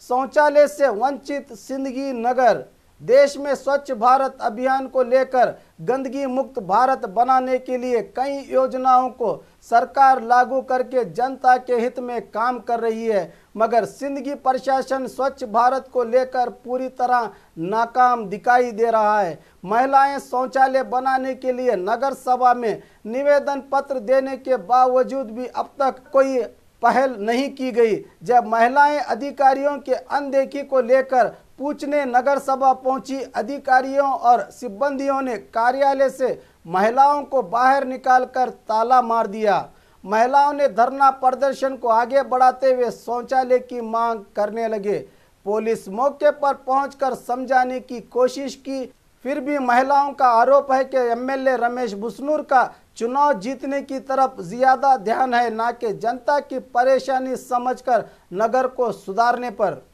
शौचालय से वंचित सिंदगी नगर। देश में स्वच्छ भारत अभियान को लेकर गंदगी मुक्त भारत बनाने के लिए कई योजनाओं को सरकार लागू करके जनता के हित में काम कर रही है, मगर सिंदगी प्रशासन स्वच्छ भारत को लेकर पूरी तरह नाकाम दिखाई दे रहा है। महिलाएं शौचालय बनाने के लिए नगर सभा में निवेदन पत्र देने के बावजूद भी अब तक कोई पहल नहीं की गई। जब महिलाएं अधिकारियों के अनदेखी को लेकर पूछने नगर सभा पहुंची, अधिकारियों और सिब्बंदियों ने कार्यालय से महिलाओं को बाहर निकालकर ताला मार दिया। महिलाओं ने धरना प्रदर्शन को आगे बढ़ाते हुए शौचालय की मांग करने लगे। पुलिस मौके पर पहुंचकर समझाने की कोशिश की, फिर भी महिलाओं का आरोप है कि एमएलए रमेश बुसनूर का चुनाव जीतने की तरफ ज्यादा ध्यान है, न कि जनता की परेशानी समझकर नगर को सुधारने पर।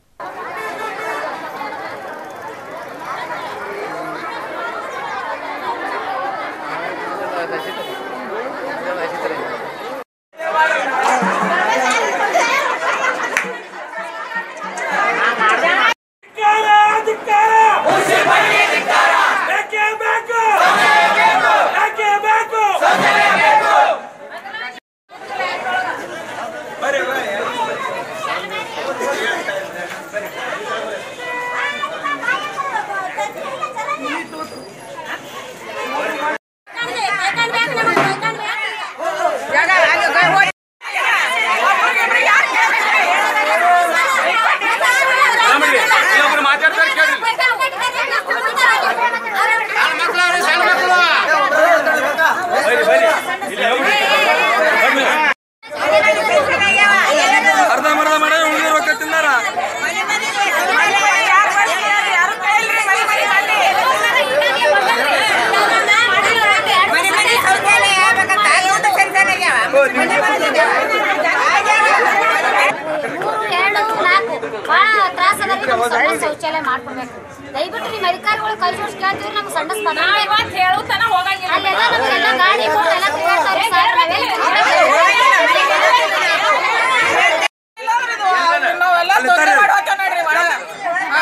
ಶೌಚಾಲಯ ಮಾಡ್ಕೊಡ್ಬೇಕು ದಯವಿಟ್ಟು ನಿಮ್ಮ ಅಧಿಕಾರಿಗಳು ಕೈ ಜೋಡಿಸಿ ಕೇಳ್ತೀವಿ ನಮಗೆ ಸಂಡಸ್ ಇವತ್ತು ಹೇಳುತ್ತಾನ ಹೋಗಂಗಿಲ್ಲ ಅಲ್ಲೆಲ್ಲ ನಮಗೆಲ್ಲ ಗಾಡಿ ಕೊಟ್ಟು ಎಲ್ಲ ಕೇಳ್ತಾರೆ ಸರ್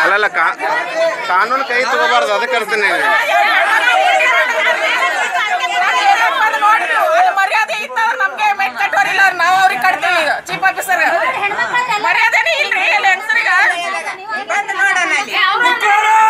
ಅಲ್ಲಲ್ಲ ಕಾನೂನು ಕೈ ತಗೋಬಾರ್ದು ಅದಕ್ಕೆ ಕರ್ತೀನಿ